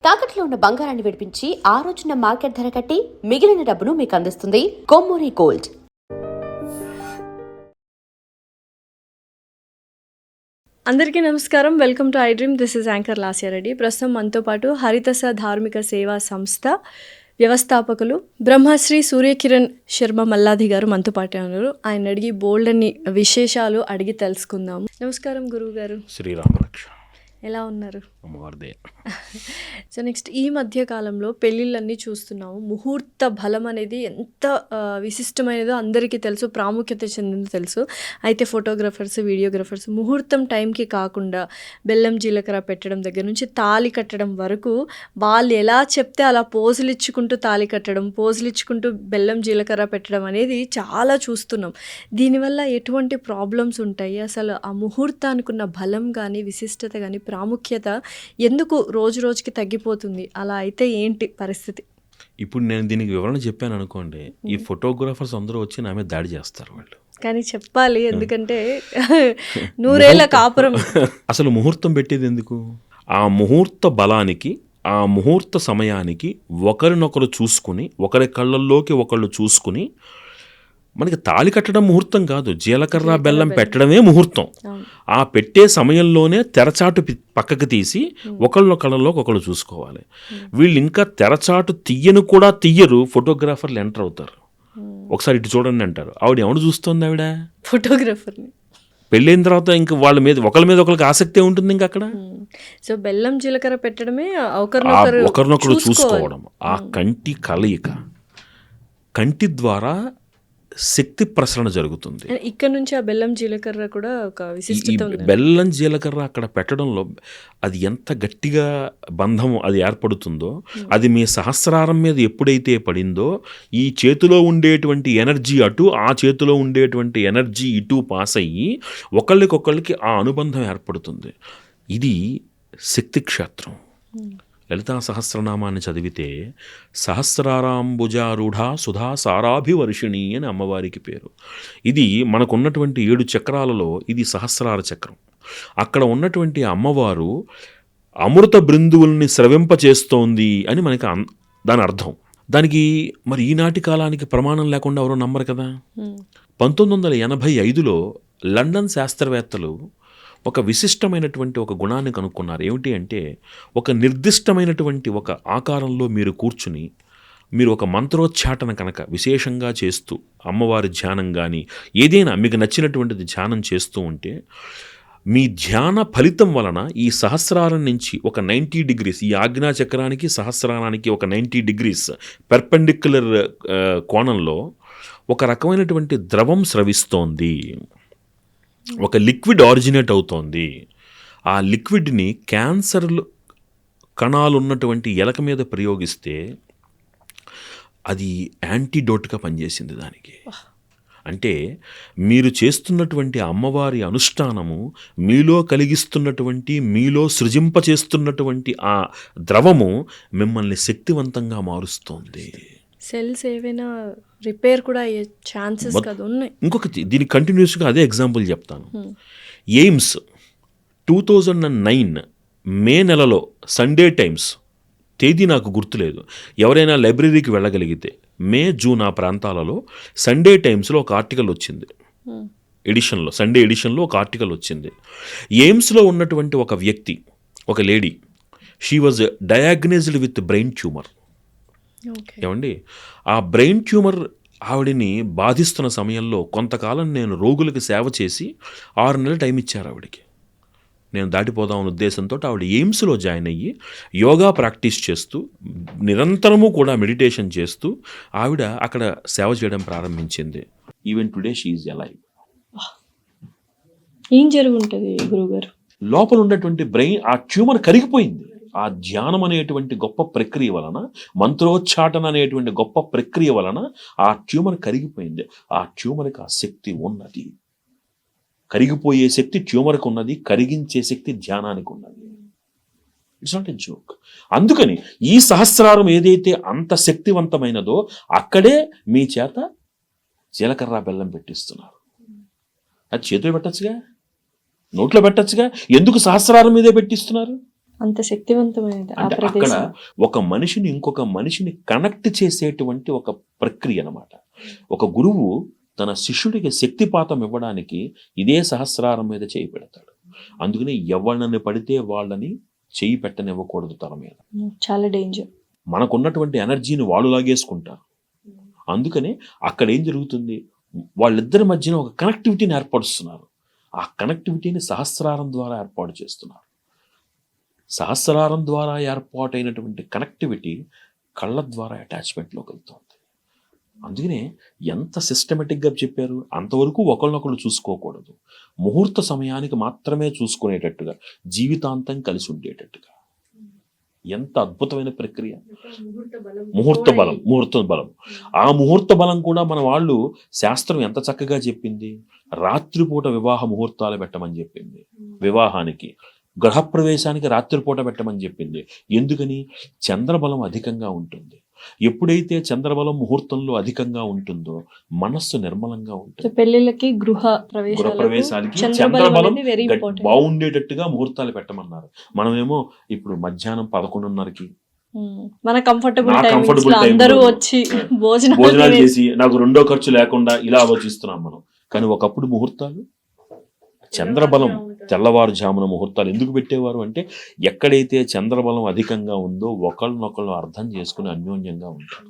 తాకట్లో ఉన్న బంగారాన్ని విడిపించి ఆ రోజున మార్కెట్ ధర కట్టి మిగిలిన డబ్బును మీకు అందిస్తుంది కొమ్మూరి గోల్డ్. అందరికీ నమస్కారం. Welcome to I dream. This is anchor Lasya Reddy. ప్రస్తుతం మనతో పాటు హరితస ధార్మిక సేవా సంస్థ వ్యవస్థాపకులు బ్రహ్మశ్రీ సూర్యకిరణ్ శర్మ మల్లాది గారు మనతో పాటు ఉన్నారు. ఆయన అడిగి బోల్డ్ అని విశేషాలు అడిగి తెలుసుకుందాము. నమస్కారం గురువు గారు. శ్రీరామరక్ష. ఎలా ఉన్నారు? అమ్మవారిదే. సో నెక్స్ట్ ఈ మధ్య కాలంలో పెళ్ళిళ్ళన్నీ చూస్తున్నాము. ముహూర్త బలం అనేది ఎంత విశిష్టమైనదో అందరికీ తెలుసు, ప్రాముఖ్యత చెందిందో తెలుసు. అయితే ఫోటోగ్రాఫర్స్, వీడియోగ్రాఫర్స్ ముహూర్తం టైంకి కాకుండా బెల్లం జీలకర్ర పెట్టడం దగ్గర నుంచి తాళి కట్టడం వరకు వాళ్ళు ఎలా చెప్తే అలా పోజులు ఇచ్చుకుంటూ తాళి కట్టడం, పోజులు ఇచ్చుకుంటూ బెల్లం జీలకర్ర పెట్టడం అనేది చాలా చూస్తున్నాం. దీనివల్ల ఎటువంటి ప్రాబ్లమ్స్ ఉంటాయి? అసలు ఆ ముహూర్తానికి ఉన్న బలం కానీ, విశిష్టత కానీ, ప్రాముఖ్యత ఎందుకు రోజు రోజుకి తగ్గిపోతుంది? అలా అయితే ఏంటి పరిస్థితి? ఇప్పుడు నేను దీనికి వివరణ చెప్పాను అనుకోండి, ఈ ఫోటోగ్రాఫర్స్ అందరూ వచ్చి నా మీద దాడి చేస్తారు వాళ్ళు. కానీ చెప్పాలి, ఎందుకంటే నూరేళ్ల కాపురం. అసలు ముహూర్తం పెట్టేది ఎందుకు? ఆ ముహూర్త బలానికి, ఆ ముహూర్త సమయానికి ఒకరినొకరు చూసుకుని, ఒకరి కళ్ళల్లోకి ఒకళ్ళు చూసుకుని, మనకి తాళి కట్టడం ముహూర్తం కాదు, జీలకర్ర బెల్లం పెట్టడమే ముహూర్తం. ఆ పెట్టే సమయంలోనే తెరచాటు పక్కకి తీసి ఒకళ్ళ ఒకళ్ళు చూసుకోవాలి. వీళ్ళు ఇంకా తెరచాటు తీయను కూడా తీయరు, ఫోటోగ్రాఫర్లు ఎంటర్ అవుతారు. ఒకసారి ఇటు చూడండి అంటారు. ఆవిడ ఎవడు చూస్తుంది? ఆవిడ ఫోటోగ్రాఫర్ని. పెళ్ళైన తర్వాత ఇంకా వాళ్ళ మీద ఒకరికి ఆసక్తి ఉంటుంది. ఇంకా అక్కడ సో బెల్లం జీలకర్ర పెట్టడమే ఒకరినొకరు చూసుకోవడం. ఆ కంటి కలయిక, కంటి ద్వారా శక్తి ప్రసరణ జరుగుతుంది. ఇక్కడ నుంచి ఆ బెల్లం జీలకర్ర కూడా ఒక విశిష్టత ఉంది. బెల్లం జీలకర్ర అక్కడ పెట్టడంలో అది ఎంత గట్టిగా బంధం అది ఏర్పడుతుందో, అది మీ సహస్రారం మీద ఎప్పుడైతే పడిందో, ఈ చేతిలో ఉండేటువంటి ఎనర్జీ అటు, ఆ చేతిలో ఉండేటువంటి ఎనర్జీ ఇటు పాస్ అయ్యి ఒకళ్ళకొకళ్ళకి ఆ అనుబంధం ఏర్పడుతుంది. ఇది శక్తి క్షేత్రం. లలితా సహస్రనామాన్ని చదివితే సహస్రారాంబుజారూఢ సుధా సారాభివర్షిణి అని అమ్మవారికి పేరు. ఇది మనకున్నటువంటి 7 చక్రాలలో ఇది సహస్రార చక్రం. అక్కడ ఉన్నటువంటి అమ్మవారు అమృత బృందువుల్ని స్రవింపచేస్తోంది అని మనకి దాని అర్థం. దానికి మరి ఈనాటి కాలానికి ప్రమాణం లేకుండా ఎవరో నమ్మరు కదా. 1985లో లండన్ శాస్త్రవేత్తలు ఒక విశిష్టమైనటువంటి ఒక గుణాన్ని కనుక్కున్నారు. ఏమిటి అంటే, ఒక నిర్దిష్టమైనటువంటి ఒక ఆకారంలో మీరు కూర్చుని, మీరు ఒక మంత్రోచ్చాటన కనుక విశేషంగా చేస్తూ అమ్మవారి ధ్యానం కానీ ఏదైనా మీకు నచ్చినటువంటిది ధ్యానం చేస్తూ ఉంటే, మీ ధ్యాన ఫలితం వలన ఈ సహస్రారం నుంచి ఒక 90 డిగ్రీస్, ఈ ఆజ్ఞాచక్రానికి సహస్రారానికి ఒక 90 డిగ్రీస్ పెర్పెండిక్యులర్ కోణంలో ఒక రకమైనటువంటి ద్రవం స్రవిస్తోంది, ఒక లిక్విడ్ ఆరిజినేట్ అవుతోంది. ఆ లిక్విడ్ని క్యాన్సర్ కణాలు ఉన్నటువంటి ఎలక మీద ప్రయోగిస్తే అది యాంటీడోట్గా పనిచేసింది దానికి. అంటే మీరు చేస్తున్నటువంటి అమ్మవారి అనుష్ఠానము, మీలో కలిగిస్తున్నటువంటి, మీలో సృజింపచేస్తున్నటువంటి ఆ ద్రవము మిమ్మల్ని శక్తివంతంగా మారుస్తోంది. సెల్స్ ఏవైనా రిపేర్ కూడా అయ్యే ఛాన్సెస్ కదా ఉన్నాయి. ఇంకొకటి దీనికి కంటిన్యూస్గా అదే ఎగ్జాంపుల్ చెప్తాను. ఎయిమ్స్ 2009 మే నెలలో సండే టైమ్స్, తేదీ నాకు గుర్తులేదు, ఎవరైనా లైబ్రరీకి వెళ్ళగలిగితే మే, జూన్ ఆ ప్రాంతాలలో సండే టైమ్స్లో ఒక ఆర్టికల్ వచ్చింది. ఎడిషన్లో, సండే ఎడిషన్లో ఒక ఆర్టికల్ వచ్చింది. ఎయిమ్స్లో ఉన్నటువంటి ఒక వ్యక్తి, ఒక lady, she was డయాగ్నైజ్డ్ with brain tumour. ఏమండి, ఆ బ్రెయిన్ ట్యూమర్ ఆవిడని బాధిస్తున్న సమయంలో కొంతకాలం నేను రోగులకు సేవ చేసి 6 నెలలు టైం ఇచ్చారు ఆవిడకి. నేను దాటిపోదామన్న ఉద్దేశంతో ఆవిడ ఎయిమ్స్లో జాయిన్ అయ్యి యోగా ప్రాక్టీస్ చేస్తూ, నిరంతరము కూడా మెడిటేషన్ చేస్తూ ఆవిడ అక్కడ సేవ చేయడం ప్రారంభించింది. Even today she is alive. ఏం జరుగుంటుంది గురుగారు? లోపల ఉన్నటువంటి బ్రెయిన్, ఆ ట్యూమర్ కరిగిపోయింది. ఆ ధ్యానం అనేటువంటి గొప్ప ప్రక్రియ వలన, మంత్రోచ్చాటన అనేటువంటి గొప్ప ప్రక్రియ వలన ఆ ట్యూమర్ కరిగిపోయింది. ఆ ట్యూమర్కి ఆ శక్తి ఉన్నది. కరిగిపోయే శక్తి ట్యూమర్కి ఉన్నది, కరిగించే శక్తి ధ్యానానికి ఉన్నది. It's not a joke. అందుకని ఈ సహస్రారం ఏదైతే అంత శక్తివంతమైనదో అక్కడే మీ చేత జీలకర్ర బెల్లం పెట్టిస్తున్నారు. అది చేతిలో పెట్టచ్చుగా, నోట్లో పెట్టచ్చుగా, ఎందుకు సహస్రారం మీదే పెట్టిస్తున్నారు? అంత శక్తివంతమైనది ఆ అంటే అక్కడ ప్రదేశం. ఒక మనిషిని ఇంకొక మనిషిని కనెక్ట్ చేసేటువంటి ఒక ప్రక్రియ అన్నమాట. ఒక గురువు తన శిష్యుడికి శక్తిపాతం ఇవ్వడానికి ఇదే సహస్రారం మీద చేయి పెడతాడు. అందుకని ఎవరిని పడితే వాళ్ళని చేయి పెట్టనివ్వకూడదు తల మీద. చాలా డేంజర్. మనకున్నటువంటి ఎనర్జీని వాళ్ళు లాగేసుకుంటారు. అందుకనే అక్కడ ఏం జరుగుతుంది, వాళ్ళిద్దరి మధ్యన ఒక కనెక్టివిటీని ఏర్పరుస్తున్నారు. ఆ కనెక్టివిటీని సహస్రారం ద్వారా ఏర్పాటు చేస్తున్నారు. సహస్రారం ద్వారా ఏర్పాటైనటువంటి కనెక్టివిటీ కళ్ళ ద్వారా అటాచ్మెంట్లోకి వెళ్తుంది. అందుకనే ఎంత సిస్టమేటిక్గా చెప్పారు, అంతవరకు ఒకళ్ళనొకళ్ళు చూసుకోకూడదు. ముహూర్త సమయానికి మాత్రమే చూసుకునేటట్టుగా, జీవితాంతం కలిసి ఉండేటట్టుగా. ఎంత అద్భుతమైన ప్రక్రియ. ముహూర్త బలం. ఆ ముహూర్త బలం కూడా మన వాళ్ళు శాస్త్రం ఎంత చక్కగా చెప్పింది. రాత్రిపూట వివాహ ముహూర్తాలు పెట్టమని చెప్పింది. వివాహానికి, గృహప్రవేశానికి రాత్రిపూట పెట్టమని చెప్పింది. ఎందుకని? చంద్రబలం అధికంగా ఉంటుంది. ఎప్పుడైతే చంద్రబలం ముహూర్తంలో అధికంగా ఉంటుందో మనస్సు నిర్మలంగా ఉంటుంది. పెళ్లిళ్ళకి గృహప్రవేశాలకి చంద్రబలం బాగుండేటట్టుగా ముహూర్తాలు పెట్టమన్నారు. మనమేమో ఇప్పుడు మధ్యాహ్నం 11:30కి మన కంఫర్టబుల్ టైం అందరూ వచ్చి భోజనాలు చేసి నాకు రెండో ఖర్చు లేకుండా ఇలా ఆలోచిస్తున్నాం మనం. కానీ ఒకప్పుడు ముహూర్తాలు చంద్రబలం తెల్లవారుజామున ముహూర్తాలు ఎందుకు పెట్టేవారు అంటే, ఎక్కడైతే చంద్రబలం అధికంగా ఉందో ఒకళ్ళనొకళ్ళు అర్థం చేసుకుని అన్యోన్యంగా ఉంటారు.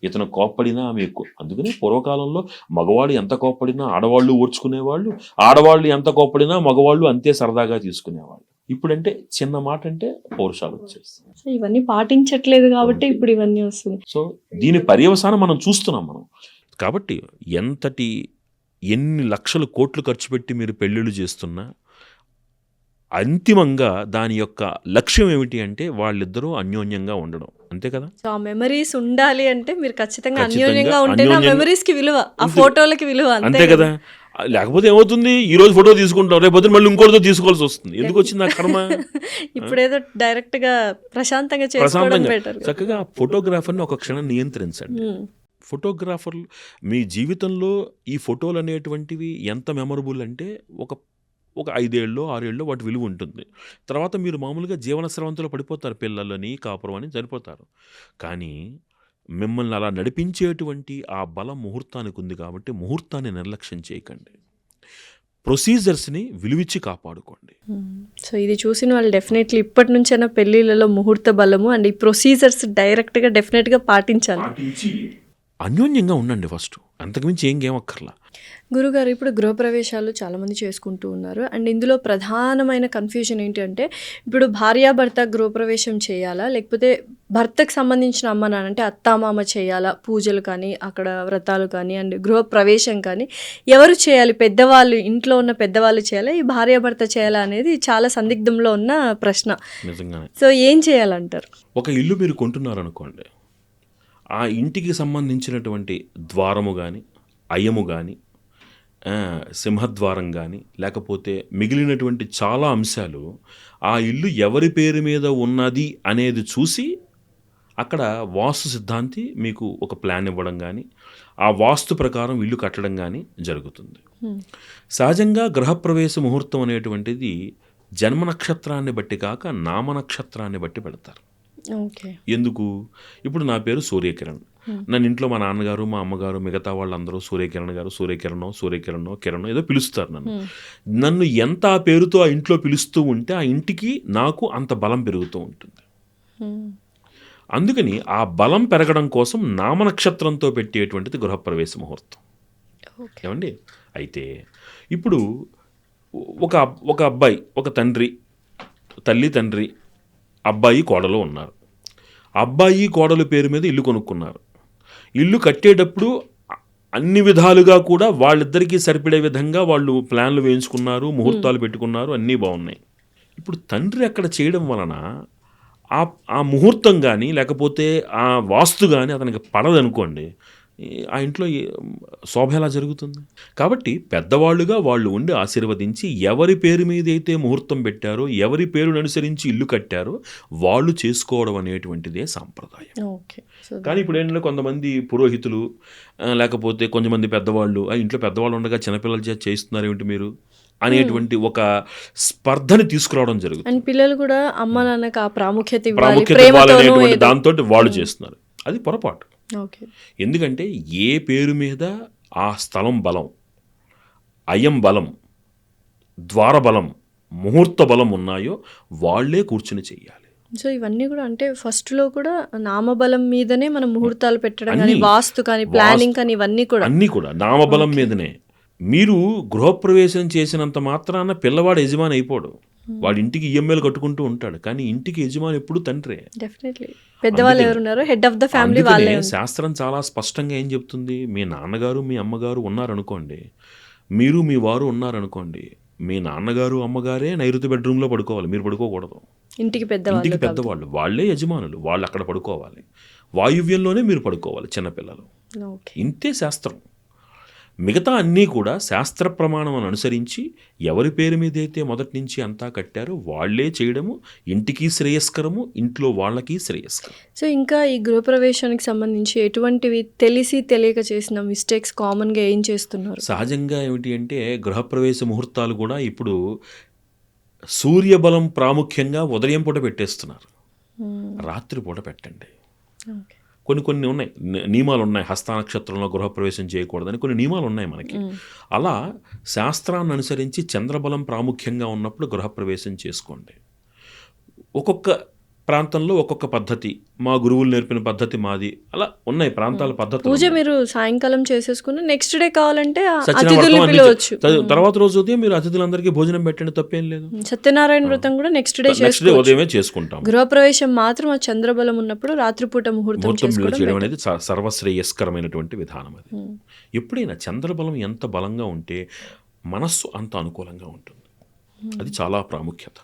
ఇతను కోప్పడినా ఆమె ఎక్కువ. అందుకని పూర్వకాలంలో మగవాళ్ళు ఎంత కోప్పడినా ఆడవాళ్ళు ఓర్చుకునేవాళ్ళు, ఆడవాళ్ళు ఎంత కోప్పడినా మగవాళ్ళు అంతే సరదాగా తీసుకునేవాళ్ళు. ఇప్పుడంటే చిన్న మాట అంటే పౌరుషాలు వచ్చేస్తాయి. ఇవన్నీ పాటించట్లేదు కాబట్టి ఇప్పుడు ఇవన్నీ వస్తుంది. సో దీని పర్యవసానం మనం చూస్తున్నాం మనం. కాబట్టి ఎన్ని లక్షలు కోట్లు ఖర్చు పెట్టి మీరు పెళ్ళిళ్ళు చేస్తున్నా అంతిమంగా దాని యొక్క లక్ష్యం ఏమిటి అంటే వాళ్ళిద్దరూ అన్యోన్యంగా ఉండడం. అంతే కదా? సో ఆ మెమరీస్ ఉండాలి అంటే మీరు ఖచ్చితంగా అన్యోన్యంగా ఉంటే ఆ మెమరీస్ కి విలువ, ఆ ఫోటోలకి విలువ. అంతే కదా? లేకపోతే ఏమవుతుంది, ఈ రోజు ఫోటో తీసుకుంటాం, రేపు మళ్ళీ ఇంకోటితో తీసుకోవాల్సి వస్తుంది. ఎందుకు వచ్చింది ఆ కర్మ? ఇప్పుడేదో డైరెక్ట్ గా ప్రశాంతంగా చక్కగా ఫోటోగ్రాఫర్ని ఒక క్షణం నియంత్రించండి. ఫోటోగ్రాఫర్లు మీ జీవితంలో ఈ ఫోటోలు అనేటువంటివి ఎంత మెమరబుల్ అంటే ఒక 5 ఏళ్ళో 6 ఏళ్ళో వాటి విలువ ఉంటుంది. తర్వాత మీరు మామూలుగా జీవన స్రవంతిలో పడిపోతారు, పిల్లలని కాపురం అని చనిపోతారు. కానీ మిమ్మల్ని అలా నడిపించేటువంటి ఆ బలం ముహూర్తానికి ఉంది కాబట్టి ముహూర్తాన్ని నిర్లక్ష్యం చేయకండి. ప్రొసీజర్స్ని విలువిచ్చి కాపాడుకోండి. సో ఇది చూసిన వాళ్ళు డెఫినెట్లీ ఇప్పటి నుంచైనా పెళ్ళిళ్ళలో ముహూర్త బలము అండ్ ఈ ప్రొసీజర్స్ డైరెక్ట్గా డెఫినెట్గా పాటించాలి. అన్యోన్యంగా ఉండండి ఫస్ట్, అంతకుమించి ఏం అక్కర్లా. గురుగారు, ఇప్పుడు గృహప్రవేశాలు చాలామంది చేసుకుంటూ ఉన్నారు అండ్ ఇందులో ప్రధానమైన కన్ఫ్యూజన్ ఏంటంటే, ఇప్పుడు భార్యాభర్త గృహప్రవేశం చేయాలా లేకపోతే భర్తకు సంబంధించిన అమ్మ నాన్న అంటే అత్తామామ చేయాలా, పూజలు కానీ అక్కడ వ్రతాలు కానీ అండ్ గృహప్రవేశం కానీ ఎవరు చేయాలి? పెద్దవాళ్ళు, ఇంట్లో ఉన్న పెద్దవాళ్ళు చేయాలా, ఈ భార్యాభర్త చేయాలా అనేది చాలా సందిగ్ధంలో ఉన్న ప్రశ్న. నిజంగానే. సో ఏం చేయాలంటారు? ఒక ఇల్లు మీరు కొంటున్నారనుకోండి, ఆ ఇంటికి సంబంధించినటువంటి ద్వారము కానీ, అయ్యము కానీ, సింహద్వారం కానీ, లేకపోతే మిగిలినటువంటి చాలా అంశాలు ఆ ఇల్లు ఎవరి పేరు మీద ఉన్నది అనేది చూసి అక్కడ వాస్తు సిద్ధాంతి మీకు ఒక ప్లాన్ ఇవ్వడం కానీ, ఆ వాస్తు ప్రకారం ఇల్లు కట్టడం కానీ జరుగుతుంది. సహజంగా గృహప్రవేశ ముహూర్తం అనేటువంటిది జన్మ నక్షత్రాన్ని బట్టి కాక నామ నక్షత్రాన్ని బట్టి పెడతారు. ఎందుకు? ఇప్పుడు నా పేరు సూర్యకిరణ్, నన్ను ఇంట్లో మా నాన్నగారు మా అమ్మగారు మిగతా వాళ్ళందరూ సూర్యకిరణ్ గారు, సూర్యకిరణో కిరణో ఏదో పిలుస్తారు నన్ను ఎంత ఆ పేరుతో ఆ ఇంట్లో పిలుస్తూ ఉంటే ఆ ఇంటికి నాకు అంత బలం పెరుగుతూ ఉంటుంది. అందుకని ఆ బలం పెరగడం కోసం నామనక్షత్రంతో పెట్టేటువంటిది గృహప్రవేశ ముహూర్తం. ఏమండి? అయితే ఇప్పుడు ఒక అబ్బాయి, ఒక తల్లి తండ్రి, అబ్బాయి కోడలు ఉన్నారు. అబ్బాయి కోడలు పేరు మీద ఇల్లు కొనుక్కున్నారు. ఇల్లు కట్టేటప్పుడు అన్ని విధాలుగా కూడా వాళ్ళిద్దరికీ సరిపడే విధంగా వాళ్ళు ప్లాన్లు వేయించుకున్నారు, ముహూర్తాలు పెట్టుకున్నారు, అన్నీ బాగున్నాయి. ఇప్పుడు తండ్రి అక్కడ చేయడం వలన ఆ ముహూర్తం కానీ లేకపోతే ఆ వాస్తు కానీ అతనికి పడదనుకోండి, ఆ ఇంట్లో శోభ ఎలా జరుగుతుంది? కాబట్టి పెద్దవాళ్ళుగా వాళ్ళు ఉండి ఆశీర్వదించి ఎవరి పేరు మీద అయితే ముహూర్తం పెట్టారో, ఎవరి పేరును అనుసరించి ఇల్లు కట్టారో వాళ్ళు చేసుకోవడం అనేటువంటిదే సాంప్రదాయం. కానీ ఇప్పుడు ఏంటంటే కొంతమంది పురోహితులు లేకపోతే కొంతమంది పెద్దవాళ్ళు, ఆ ఇంట్లో పెద్దవాళ్ళు ఉండగా చిన్నపిల్లల చేత చేయిస్తున్నారు ఏమిటి మీరు అనేటువంటి ఒక స్పర్ధని తీసుకురావడం జరుగుతుంది. అండ్ పిల్లలు కూడా అమ్మ నాన్నకు ఆ ప్రాముఖ్యత ఇవ్వాలి, ప్రాముఖ్యత ప్రేమతోనో ఇవ్వాలనేటువంటి ఏదో. దాంతో వాళ్ళు చేస్తున్నారు. అది పొరపాటు. ఓకే. ఎందుకంటే ఏ పేరు మీద ఆ స్థలం బలం, అయం బలం, ద్వార బలం, ముహూర్త బలం ఉన్నాయో వాళ్ళే కూర్చుని చెయ్యాలి. సో ఇవన్నీ కూడా అంటే ఫస్ట్ లో కూడా నామబలం మీదనే మనం ముహూర్తాలు పెట్టడం కానీ, అన్నీ. వాస్తు కానీ, ప్లానింగ్ కానీ, ఇవన్నీ కూడా. అన్నీ కూడా నామబలం మీదనే. మీరు గృహప్రవేశం చేసినంత మాత్రాన పిల్లవాడు యజమాని అయిపోడు. వాడి ఇంటికి ఈఎంఐలు కట్టుకుంటూ ఉంటాడు, కానీ ఇంటికి యజమాని ఎప్పుడు తండ్రే. డెఫినెట్లీ పెద్దవాళ్ళు ఎవరున్నారో హెడ్ ఆఫ్ ద ఫ్యామిలీ అందుకనే వాళ్ళే. శాస్త్రం చాలా స్పష్టంగా ఏం చెప్తుంది, మీ నాన్నగారు మీ అమ్మగారు ఉన్నారనుకోండి, మీరు మీ వారు ఉన్నారనుకోండి, మీ నాన్నగారు అమ్మగారే నైరుతి బెడ్రూమ్లో పడుకోవాలి, మీరు పడుకోకూడదు. ఇంటికి పెద్దవాళ్ళు. ఇంటికి పెద్దవాళ్ళు, వాళ్ళే యజమానులు, వాళ్ళు అక్కడ పడుకోవాలి. వాయువ్యంలోనే మీరు పడుకోవాలి చిన్నపిల్లలు. ఓకే. ఇంతే శాస్త్రం. మిగతా అన్నీ కూడా శాస్త్ర ప్రమాణం అనుసరించి ఎవరి పేరు మీద అయితే మొదటి నుంచి అంతా కట్టారో వాళ్లే చేయడము ఇంటికి శ్రేయస్కరము, ఇంట్లో వాళ్ళకి శ్రేయస్కరం. సో ఇంకా ఈ గృహప్రవేశానికి సంబంధించి ఎటువంటివి తెలిసి తెలియక చేసిన మిస్టేక్స్ కామన్గా ఏం చేస్తున్నారు? సహజంగా ఏమిటి అంటే గృహప్రవేశ ముహూర్తాలు కూడా ఇప్పుడు సూర్యబలం ప్రాముఖ్యంగా ఉదయం పూట పెట్టేస్తున్నారు. రాత్రి పూట పెట్టండి. ఓకే. కొన్ని ఉన్నాయి నియమాలు ఉన్నాయి. హస్త నక్షత్రంలో గృహప్రవేశం చేయకూడదని కొన్ని నియమాలు ఉన్నాయి మనకి. అలా శాస్త్రాన్ని అనుసరించి చంద్రబలం ప్రాముఖ్యంగా ఉన్నప్పుడు గృహప్రవేశం చేసుకోండి. ఒక్కొక్క ప్రాంతంలో ఒక్కొక్క పద్ధతి, మా గురువులు నేర్పిన పద్ధతి మాది, అలా ఉన్నాయి ప్రాంతాల పద్ధతులు. పూజ మీరు సాయంకాలం చేసేసుకుని నెక్స్ట్ డే కావాలంటే సత్యనారాయణ అతిథుల్ని వ్రతం పిలవచ్చు. తర్వాత రోజు ఉదయం మీరు అతిథులందరికీ భోజనం పెట్టండి, తప్పేం లేదు. సత్యనారాయణ వ్రతం కూడా నెక్స్ట్ డే నెక్స్ట్ డే ఉదయమే చేసుకుంటాం. గృహప్రవేశం మాత్రం ఆ చంద్రబలం ఉన్నప్పుడు రాత్రిపూట ముహూర్తం చేయడం అనేది సర్వశ్రేయస్కరమైనటువంటి విధానం. అది ఎప్పుడైనా చంద్రబలం ఎంత బలంగా ఉంటే మనస్సు అంత అనుకూలంగా ఉంటుంది. అది చాలా ప్రాముఖ్యత.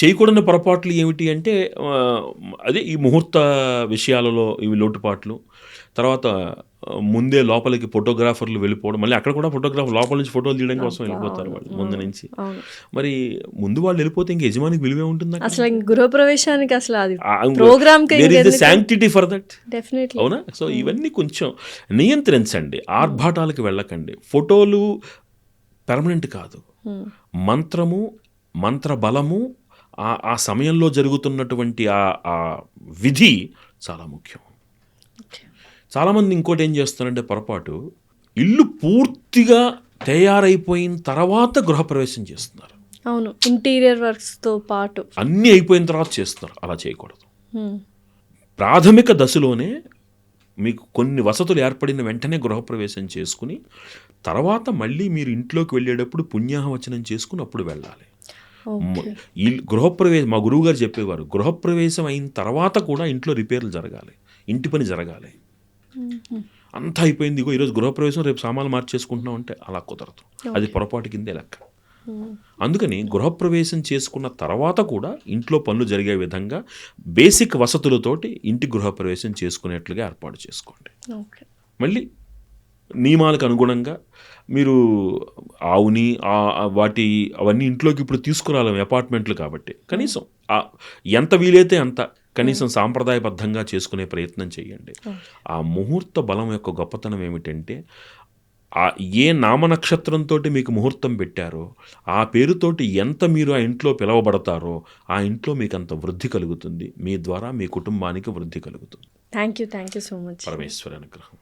చేయకూడని పొరపాట్లు ఏమిటి అంటే అదే ఈ ముహూర్త విషయాలలో ఇవి లోటుపాట్లు. తర్వాత ముందే లోపలికి ఫోటోగ్రాఫర్లు వెళ్ళిపోవడం, మళ్ళీ అక్కడ కూడా ఫోటోగ్రాఫర్ లోపల నుంచి ఫోటోలు తీయడం కోసం వెళ్ళిపోతారు వాళ్ళు ముందు నుంచి. మరి ముందు వాళ్ళు వెళ్ళిపోతే ఇంక యజమానికి విలువే ఉంటుంది అసలు. గృహప్రవేశానికి అసలు అది programme sanctity for that. Definitely. అవునా? సో ఇవన్నీ కొంచెం నియంత్రించండి. ఆర్భాటాలకు వెళ్ళకండి. ఫోటోలు పెర్మనెంట్ కాదు. మంత్రము, మంత్ర బలము, ఆ సమయంలో జరుగుతున్నటువంటి ఆ విధి చాలా ముఖ్యం. చాలామంది ఇంకోటి ఏం చేస్తారంటే పొరపాటు, ఇల్లు పూర్తిగా తయారైపోయిన తర్వాత గృహప్రవేశం చేస్తున్నారు. అవును, ఇంటీరియర్ వర్క్స్తో పాటు అన్నీ అయిపోయిన తర్వాత చేస్తున్నారు. అలా చేయకూడదు. ప్రాథమిక దశలోనే మీకు కొన్ని వసతులు ఏర్పడిన వెంటనే గృహప్రవేశం చేసుకుని తర్వాత మళ్ళీ మీరు ఇంట్లోకి వెళ్ళేటప్పుడు పుణ్యాహవచనం చేసుకుని అప్పుడు వెళ్ళాలి. ఈ గృహప్రవేశం మా గురువు గారు చెప్పేవారు, గృహప్రవేశం అయిన తర్వాత కూడా ఇంట్లో రిపేర్లు జరగాలి, ఇంటి పని జరగాలి. అంతా అయిపోయింది, ఇగో ఈరోజు గృహప్రవేశం రేపు సామాన్లు మార్చేసుకుంటున్నాం అంటే అలా కుదరదు. అది పొరపాటు కిందే లెక్క. అందుకని గృహప్రవేశం చేసుకున్న తర్వాత కూడా ఇంట్లో పనులు జరిగే విధంగా బేసిక్ వసతులతోటి ఇంటి గృహప్రవేశం చేసుకునేట్లుగా ఏర్పాటు చేసుకోండి. మళ్ళీ నియమాలకు అనుగుణంగా మీరు ఆవుని వాటి అవన్నీ ఇంట్లోకి ఇప్పుడు తీసుకురాలేము, అపార్ట్మెంట్లు కాబట్టి. కనీసం ఎంత వీలైతే అంత కనీసం సాంప్రదాయబద్ధంగా చేసుకునే ప్రయత్నం చేయండి. ఆ ముహూర్త బలం యొక్క గొప్పతనం ఏమిటంటే ఏ నామనక్షత్రంతో మీకు ముహూర్తం పెట్టారో ఆ పేరుతోటి ఎంత మీరు ఆ ఇంట్లో పిలవబడతారో ఆ ఇంట్లో మీకు అంత వృద్ధి కలుగుతుంది. మీ ద్వారా మీ కుటుంబానికి వృద్ధి కలుగుతుంది. Thank you so much. పరమేశ్వర అనుగ్రహం.